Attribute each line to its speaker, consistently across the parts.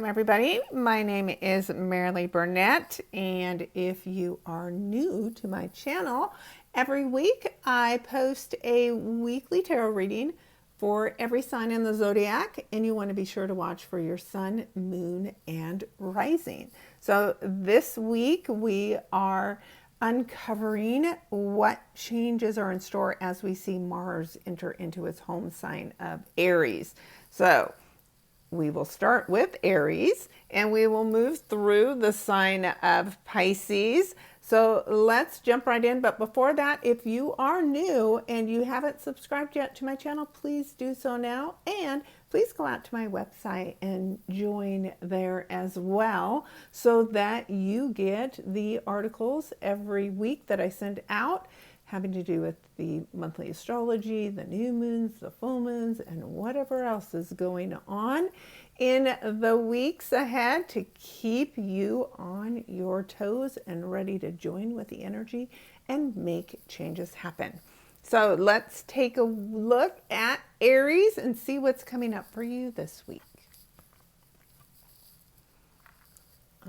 Speaker 1: everybody. My name is Marilee Burnett, and if you are new to my channel, every week I post a weekly tarot reading for every sign in the zodiac, and you want to be sure to watch for your sun, moon, and rising. So this week we are uncovering what changes are in store as we see Mars enter into its home sign of Aries. So we will start with Aries and we will move through the sign of Pisces. So let's jump right in. But before that, if you are new and you haven't subscribed yet to my channel, please do so now. And please go out to my website and join there as well so that you get the articles every week that I send out having to do with the monthly astrology, the new moons, the full moons, and whatever else is going on in the weeks ahead to keep you on your toes and ready to join with the energy and make changes happen. So let's take a look at Aries and see what's coming up for you this week.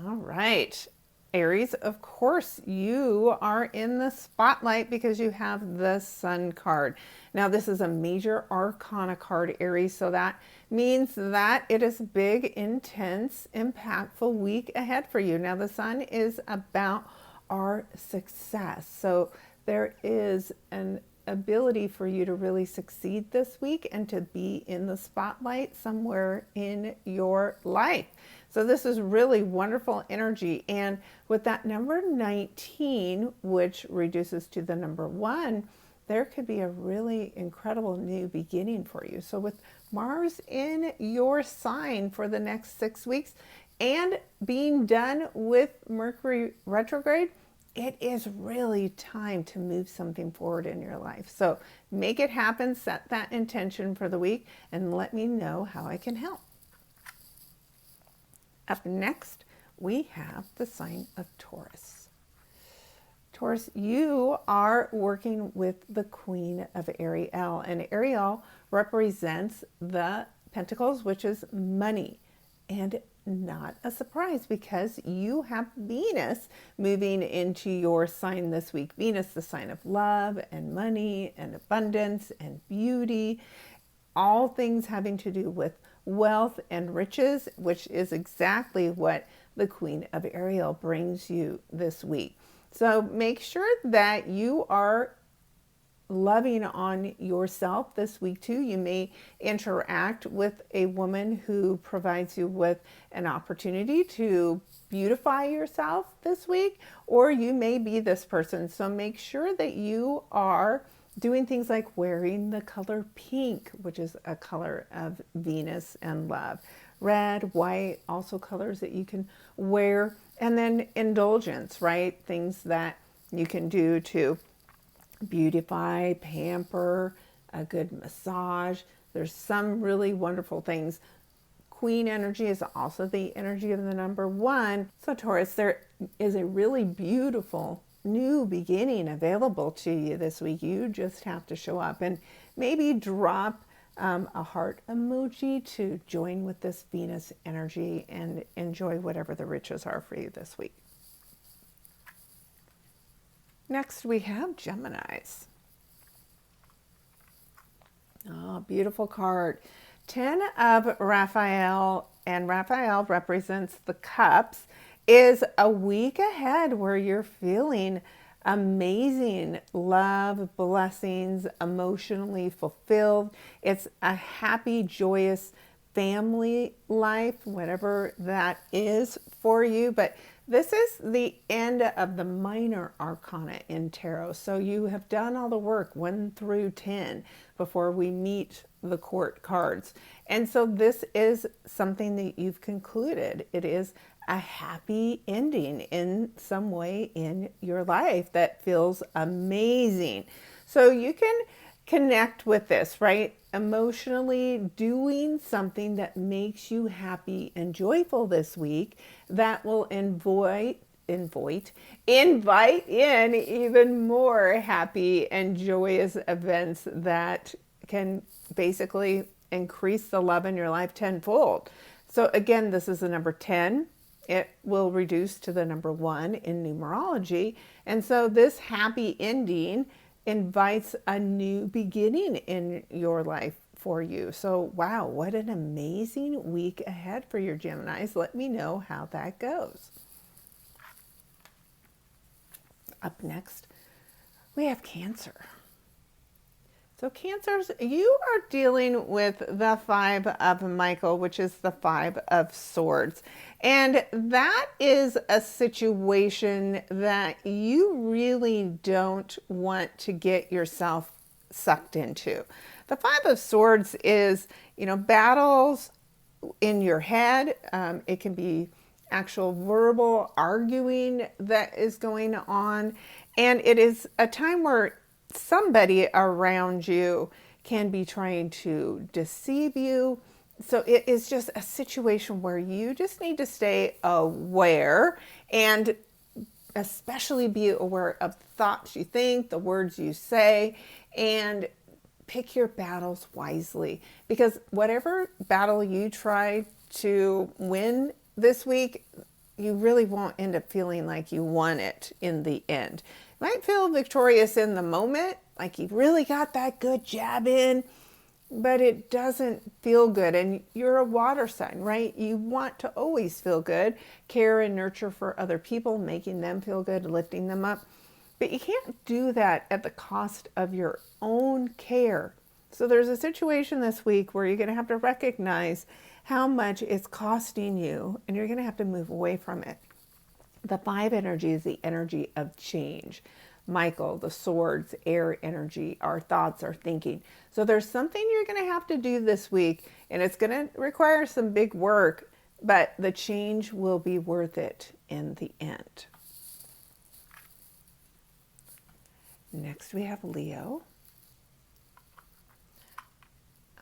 Speaker 1: All right. Aries, of course, you are in the spotlight because you have the Sun card. Now, this is a major arcana card, Aries, so that means that it is a big, intense, impactful week ahead for you. Now, the Sun is about our success, so there is an ability for you to really succeed this week and to be in the spotlight somewhere in your life. So this is really wonderful energy. And with that number 19, which reduces to the number 1, there could be a really incredible new beginning for you. So with Mars in your sign for the next 6 weeks and being done with Mercury retrograde, it is really time to move something forward in your life. So make it happen, set that intention for the week, and let me know how I can help. Up next, we have the sign of Taurus. Taurus, you are working with the Queen of Ariel, and Ariel represents the Pentacles, which is money. And not a surprise because you have Venus moving into your sign this week. Venus, the sign of love and money and abundance and beauty, all things having to do with wealth and riches, which is exactly what the Queen of Ariel brings you this week. So make sure that you are loving on yourself this week too. You may interact with a woman who provides you with an opportunity to beautify yourself this week, or you may be this person. So make sure that you are doing things like wearing the color pink, which is a color of Venus and love. Red, white, also colors that you can wear. And then indulgence, right? Things that you can do to beautify, pamper, a good massage. There's some really wonderful things. Queen energy is also the energy of the number 1. So Taurus, there is a really beautiful new beginning available to you this week. You just have to show up and maybe drop a heart emoji to join with this Venus energy and enjoy whatever the riches are for you this week. Next, we have Geminis. Oh, beautiful card. 10 of Raphael, and Raphael represents the cups, is a week ahead where you're feeling amazing love, blessings, emotionally fulfilled. It's a happy, joyous family life, whatever that is for you. But this is the end of the minor arcana in tarot. So you have done all the work 1 through 10 before we meet the court cards. And so this is something that you've concluded. It is a happy ending in some way in your life that feels amazing. So you can connect with this, right? Emotionally doing something that makes you happy and joyful this week that will invite in even more happy and joyous events that can basically increase the love in your life tenfold. So again, this is the number 10. It will reduce to the number 1 in numerology. And so this happy ending invites a new beginning in your life for you. So wow, what an amazing week ahead for your Geminis. Let me know how that goes. Up next, we have Cancer. So Cancers, you are dealing with the 5 of Michael, which is the 5 of Swords. And that is a situation that you really don't want to get yourself sucked into. The 5 of Swords is, battles in your head. It can be actual verbal arguing that is going on. And it is a time where somebody around you can be trying to deceive you. So it is just a situation where you just need to stay aware and especially be aware of the thoughts you think, the words you say, and pick your battles wisely. Because whatever battle you try to win this week, you really won't end up feeling like you won it in the end. You might feel victorious in the moment, like you really got that good jab in, but it doesn't feel good. And you're a water sign, right? You want to always feel good, care and nurture for other people, making them feel good, lifting them up. But you can't do that at the cost of your own care. So there's a situation this week where you're going to have to recognize how much it's costing you, and you're going to have to move away from it. The 5 energy is the energy of change. Michael, the Swords, air energy, our thoughts, our thinking. So there's something you're going to have to do this week, and it's going to require some big work, but the change will be worth it in the end. Next we have Leo.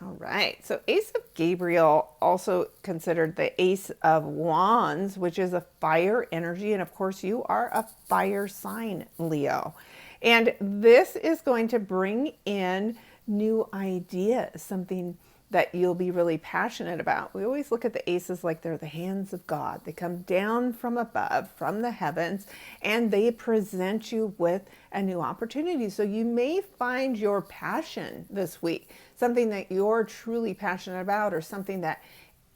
Speaker 1: All right, so Ace of Gabriel, also considered the Ace of Wands, which is a fire energy. And of course, you are a fire sign, Leo. And this is going to bring in new ideas, something that you'll be really passionate about. We always look at the aces like they're the hands of God. They come down from above, from the heavens, and they present you with a new opportunity. So you may find your passion this week, something that you're truly passionate about, or something that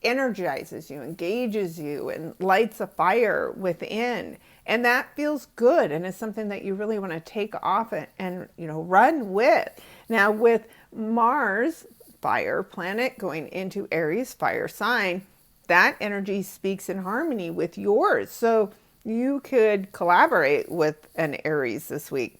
Speaker 1: energizes you, engages you, and lights a fire within. And that feels good, and it's something that you really want to take off and run with. Now with Mars, fire planet, going into Aries, fire sign, that energy speaks in harmony with yours. So you could collaborate with an Aries this week,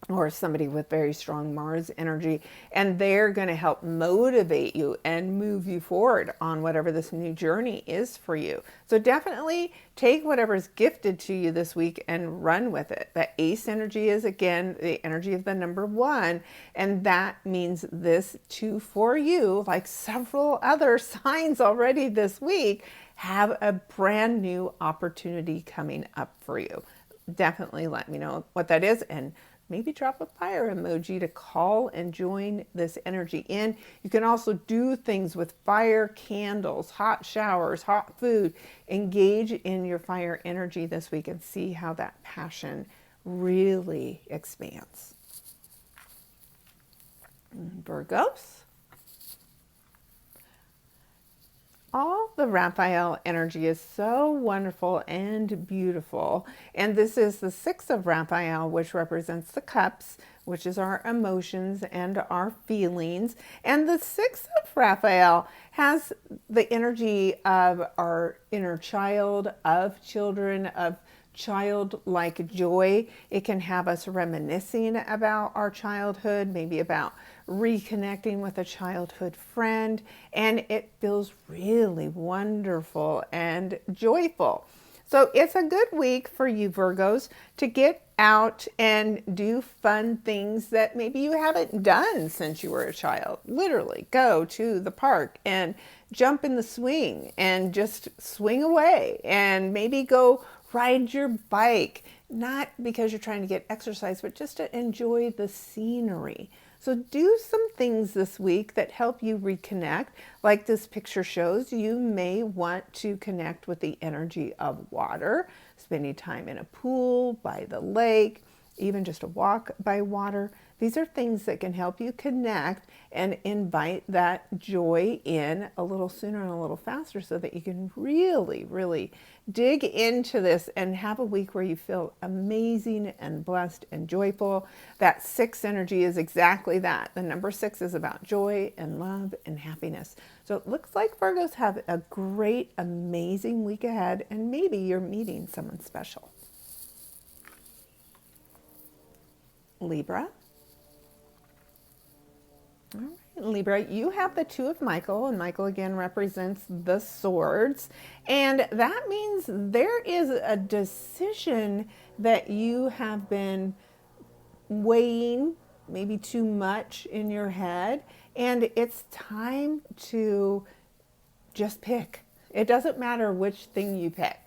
Speaker 1: or somebody with very strong Mars energy, and they're going to help motivate you and move you forward on whatever this new journey is for you. So definitely take whatever's gifted to you this week and run with it. The Ace energy is, again, the energy of the number 1, and that means this too for you, like several other signs already this week, have a brand new opportunity coming up for you. Definitely let me know what that is, and maybe drop a fire emoji to call and join this energy in. You can also do things with fire candles, hot showers, hot food. Engage in your fire energy this week and see how that passion really expands. Virgos. All the Raphael energy is so wonderful and beautiful. And this is the 6 of Raphael, which represents the cups, which is our emotions and our feelings. And the 6 of Raphael has the energy of our inner child, of children, of childlike joy. It can have us reminiscing about our childhood, maybe about reconnecting with a childhood friend, and it feels really wonderful and joyful. So it's a good week for you Virgos to get out and do fun things that maybe you haven't done since you were a child. Literally go to the park and jump in the swing and just swing away, and maybe go ride your bike, not because you're trying to get exercise, but just to enjoy the scenery. So do some things this week that help you reconnect. Like this picture shows, you may want to connect with the energy of water, spending time in a pool, by the lake, even just a walk by water. These are things that can help you connect and invite that joy in a little sooner and a little faster so that you can really, really dig into this and have a week where you feel amazing and blessed and joyful. That 6 energy is exactly that. The number 6 is about joy and love and happiness. So it looks like Virgos have a great, amazing week ahead, and maybe you're meeting someone special. Libra. All right, Libra, you have the 2 of Michael, and Michael again represents the swords. And that means there is a decision that you have been weighing maybe too much in your head, and it's time to just pick. It doesn't matter which thing you pick.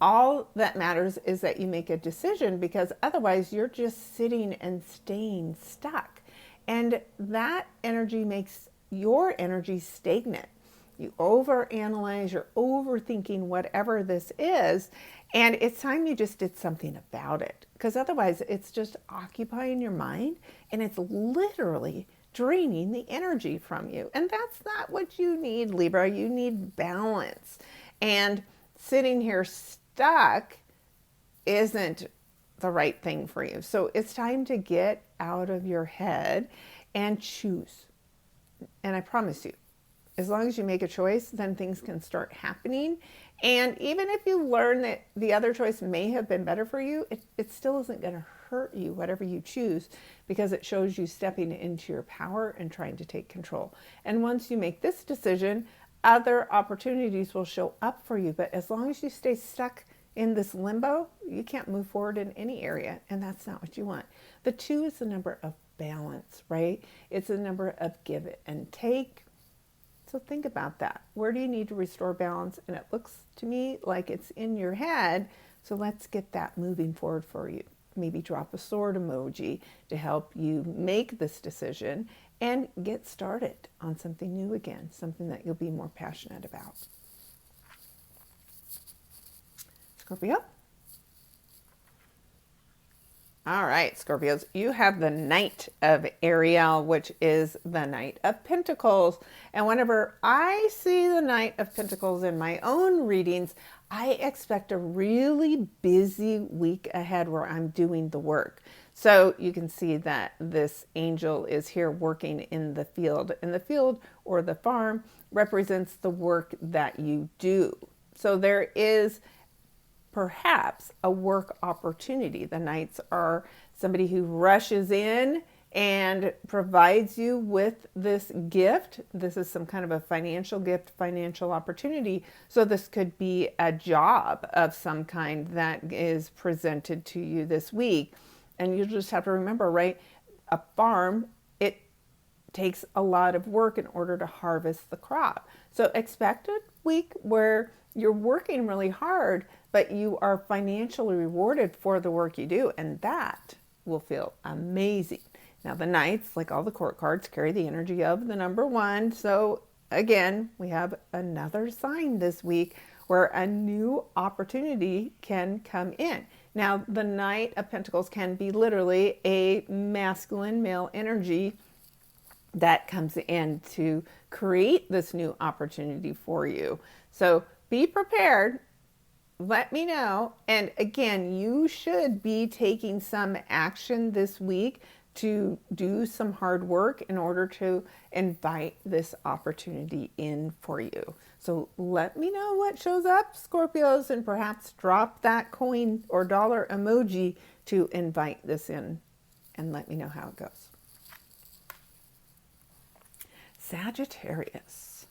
Speaker 1: All that matters is that you make a decision, because otherwise you're just sitting and staying stuck. And that energy makes your energy stagnant. You overanalyze, you're overthinking whatever this is, and it's time you just did something about it. Because otherwise it's just occupying your mind, and it's literally draining the energy from you. And that's not what you need, Libra. You need balance. And sitting here stuck isn't the right thing for you. So it's time to get out of your head and choose. And I promise you, as long as you make a choice, then things can start happening. And even if you learn that the other choice may have been better for you, it still isn't going to hurt you, whatever you choose, because it shows you stepping into your power and trying to take control. And once you make this decision, other opportunities will show up for you. But as long as you stay stuck in this limbo, you can't move forward in any area, and that's not what you want. The 2 is the number of balance, right? It's a number of give and take. So think about that. Where do you need to restore balance? And it looks to me like it's in your head. So let's get that moving forward for you. Maybe drop a sword emoji to help you make this decision and get started on something new again, something that you'll be more passionate about. Scorpio. All right, Scorpios, you have the Knight of Ariel, which is the Knight of Pentacles. And whenever I see the Knight of Pentacles in my own readings, I expect a really busy week ahead where I'm doing the work. So you can see that this angel is here working in the field. And the field or the farm represents the work that you do. So there is perhaps a work opportunity. The Knights are somebody who rushes in and provides you with this gift. This is some kind of a financial gift, financial opportunity. So this could be a job of some kind that is presented to you this week. And you just have to remember, right? A farm, it takes a lot of work in order to harvest the crop. So expect a week where you're working really hard, but you are financially rewarded for the work you do, and that will feel amazing. Now, the Knights, like all the court cards, carry the energy of the number 1. So again, we have another sign this week where a new opportunity can come in. Now, the Knight of Pentacles can be literally a masculine male energy that comes in to create this new opportunity for you. So be prepared. Let me know. And again, you should be taking some action this week to do some hard work in order to invite this opportunity in for you. So let me know what shows up, Scorpios, and perhaps drop that coin or dollar emoji to invite this in, and let me know how it goes. Sagittarius.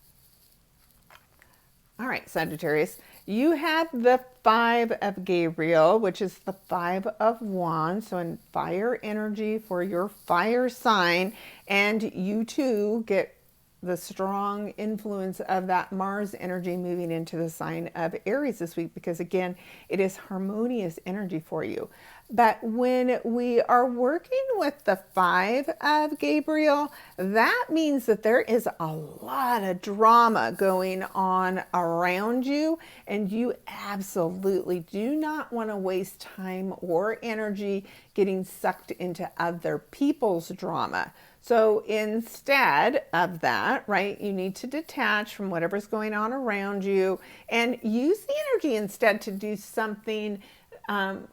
Speaker 1: All right, Sagittarius, you have the 5 of Gabriel, which is the 5 of Wands, so in fire energy for your fire sign, and you too get the strong influence of that Mars energy moving into the sign of Aries this week, because again, it is harmonious energy for you. But when we are working with the 5 of Gabriel, that means that there is a lot of drama going on around you, and you absolutely do not want to waste time or energy getting sucked into other people's drama. So instead of that, right, you need to detach from whatever's going on around you and use the energy instead to do something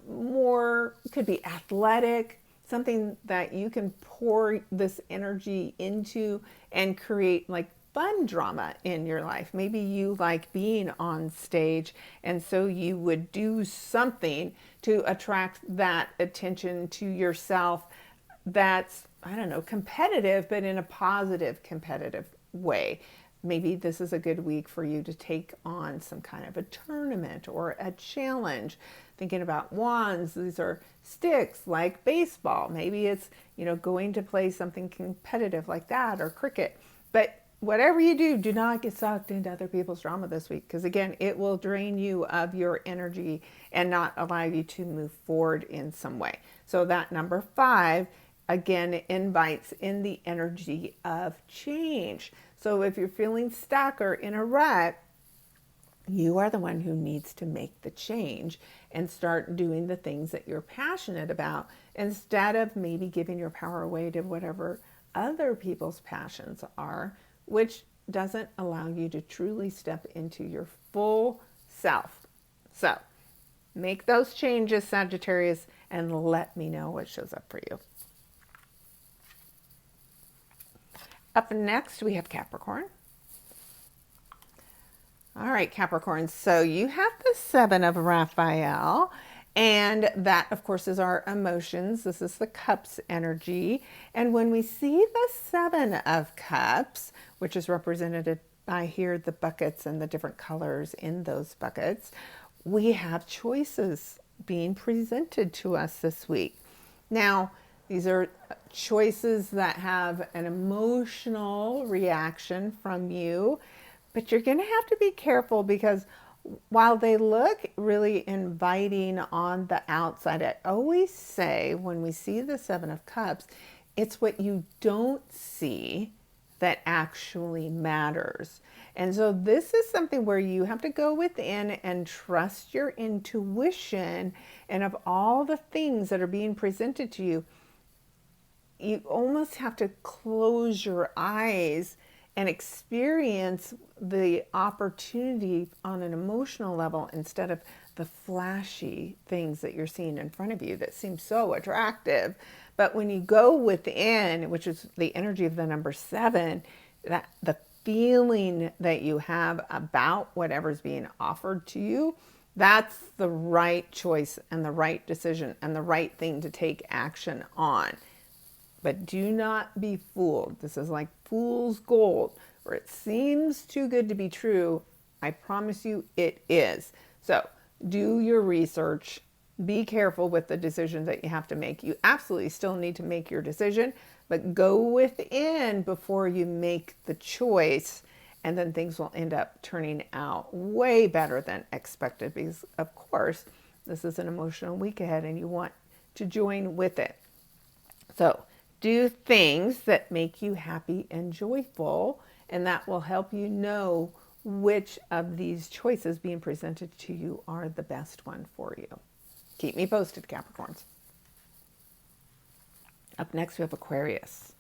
Speaker 1: more, could be athletic, something that you can pour this energy into and create like fun drama in your life. Maybe you like being on stage, and so you would do something to attract that attention to yourself that's, I don't know, competitive, but in a positive competitive way. Maybe this is a good week for you to take on some kind of a tournament or a challenge. Thinking about wands, these are sticks like baseball. Maybe it's, going to play something competitive like that, or cricket. But whatever you do, do not get sucked into other people's drama this week, because again, it will drain you of your energy and not allow you to move forward in some way. So that number 5, again, invites in the energy of change. So if you're feeling stuck or in a rut, you are the one who needs to make the change and start doing the things that you're passionate about, instead of maybe giving your power away to whatever other people's passions are, which doesn't allow you to truly step into your full self. So make those changes, Sagittarius, and let me know what shows up for you. Up next, we have Capricorn. All right, Capricorn. So you have the 7 of Raphael, and that, of course, is our emotions. This is the Cups energy. And when we see the 7 of Cups, which is represented by here, the buckets and the different colors in those buckets, we have choices being presented to us this week. Now, these are choices that have an emotional reaction from you, but you're going to have to be careful, because while they look really inviting on the outside, I always say when we see the 7 of Cups, it's what you don't see that actually matters. And so this is something where you have to go within and trust your intuition, and of all the things that are being presented to you, you almost have to close your eyes and experience the opportunity on an emotional level, instead of the flashy things that you're seeing in front of you that seem so attractive. But when you go within, which is the energy of the number 7, that the feeling that you have about whatever's being offered to you, that's the right choice and the right decision and the right thing to take action on. But do not be fooled. This is like fool's gold, where it seems too good to be true. I promise you it is. So do your research. Be careful with the decisions that you have to make. You absolutely still need to make your decision, but go within before you make the choice, and then things will end up turning out way better than expected, because of course this is an emotional week ahead and you want to join with it. So do things that make you happy and joyful, and that will help you know which of these choices being presented to you are the best one for you. Keep me posted, Capricorns. Up next, we have Aquarius.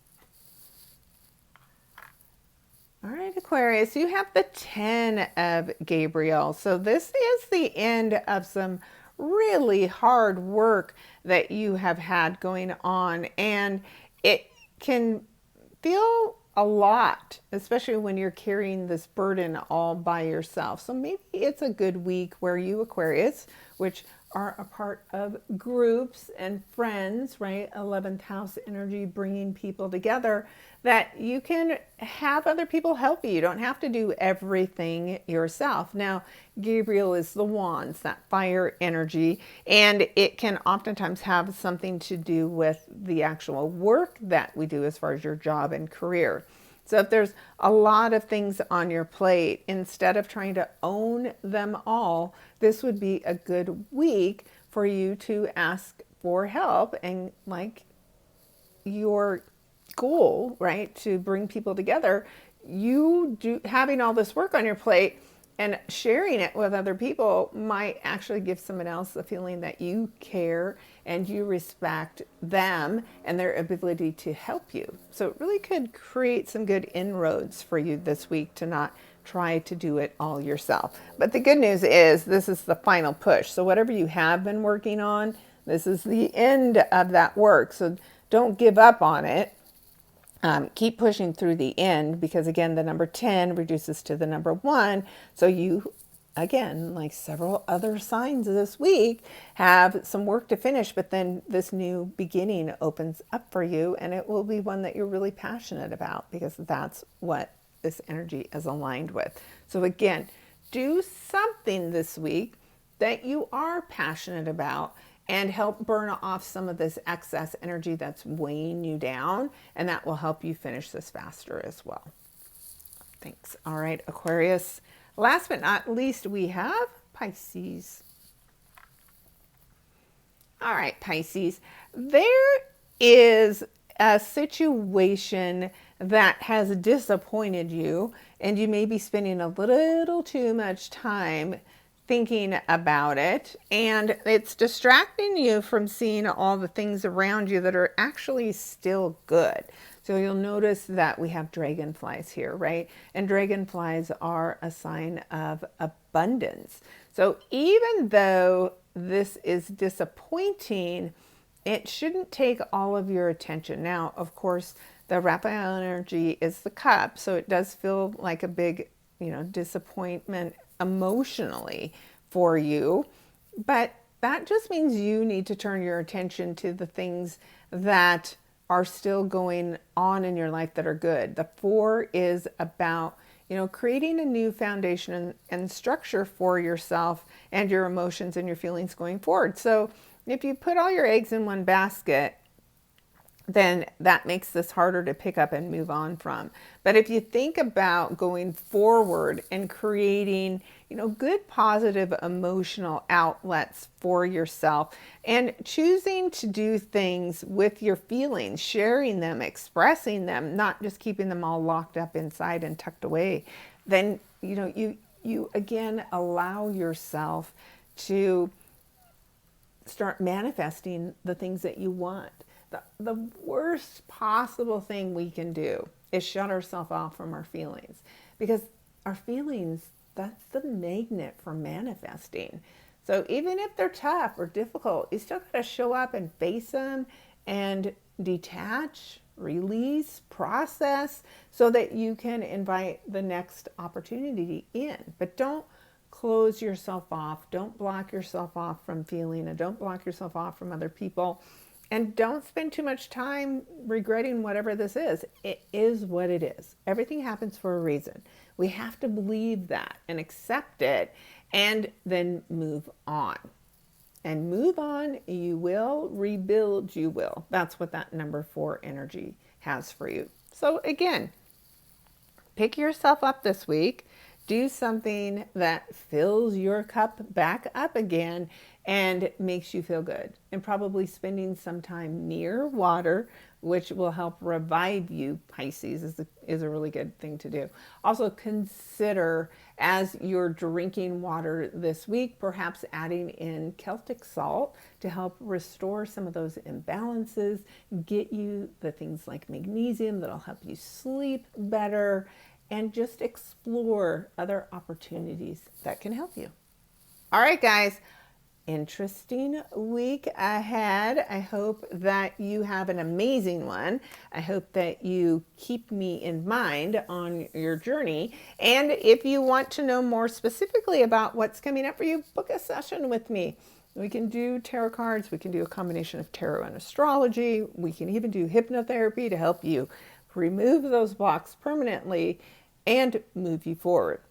Speaker 1: All right, Aquarius, you have the 10 of Gabriel. So this is the end of some really hard work that you have had going on, and it can feel a lot, especially when you're carrying this burden all by yourself. So maybe it's a good week where you, Aquarius, which are a part of groups and friends, right? 11th house energy, bringing people together, that you can have other people help you. You don't have to do everything yourself. Now, Gabriel is the wands, that fire energy, and it can oftentimes have something to do with the actual work that we do as far as your job and career. So if there's a lot of things on your plate, instead of trying to own them all, this would be a good week for you to ask for help. And like your goal, right, to bring people together, you do having all this work on your plate and sharing it with other people might actually give someone else the feeling that you care and you respect them and their ability to help you. So it really could create some good inroads for you this week to not try to do it all yourself. But the good news is this is the final push. So whatever you have been working on, this is the end of that work. So don't give up on it. Keep pushing through the end, because again, the number 10 reduces to the number 1. So you, again, like several other signs this week, have some work to finish, but then this new beginning opens up for you, and it will be one that you're really passionate about, because that's what this energy is aligned with. So again, do something this week that you are passionate about and help burn off some of this excess energy that's weighing you down, and that will help you finish this faster as well. Thanks. All right, Aquarius. Last but not least, we have Pisces. All right, Pisces. There is a situation that has disappointed you, and you may be spending a little too much time thinking about it, and it's distracting you from seeing all the things around you that are actually still good. So you'll notice that we have dragonflies here, right? And dragonflies are a sign of abundance. So even though this is disappointing, it shouldn't take all of your attention. Now, of course, the Raphael energy is the cup, so it does feel like a big, disappointment emotionally for you, but that just means you need to turn your attention to the things that are still going on in your life that are good. The 4 is about, creating a new foundation and structure for yourself and your emotions and your feelings going forward. So if you put all your eggs in one basket, then that makes this harder to pick up and move on from. But if you think about going forward and creating, good positive emotional outlets for yourself and choosing to do things with your feelings, sharing them, expressing them, not just keeping them all locked up inside and tucked away, then, you again allow yourself to start manifesting the things that you want. The worst possible thing we can do is shut ourselves off from our feelings, because our feelings, that's the magnet for manifesting. So even if they're tough or difficult, you still got to show up and face them and detach, release, process, so that you can invite the next opportunity in. But don't close yourself off. Don't block yourself off from feeling, and don't block yourself off from other people. And don't spend too much time regretting whatever this is. It is what it is. Everything happens for a reason. We have to believe that and accept it, and then move on. And move on, you will. Rebuild, you will. That's what that number 4 energy has for you. So again, pick yourself up this week. Do something that fills your cup back up again and makes you feel good. And probably spending some time near water, which will help revive you, Pisces, is a really good thing to do. Also consider, as you're drinking water this week, perhaps adding in Celtic salt to help restore some of those imbalances, get you the things like magnesium that'll help you sleep better, and just explore other opportunities that can help you. All right, guys. Interesting week ahead. I hope that you have an amazing one. I hope that you keep me in mind on your journey. And if you want to know more specifically about what's coming up for you, book a session with me. We can do tarot cards. We can do a combination of tarot and astrology. We can even do hypnotherapy to help you remove those blocks permanently and move you forward.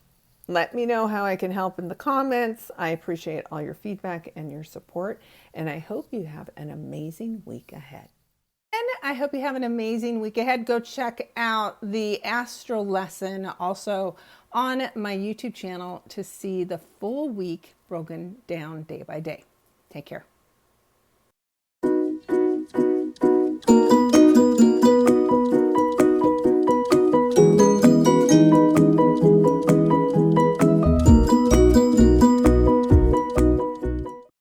Speaker 1: Let me know how I can help in the comments. I appreciate all your feedback and your support, and I hope you have an amazing week ahead. I hope you have an amazing week ahead. Go check out the Astro lesson also on my YouTube channel to see the full week broken down day by day. Take care.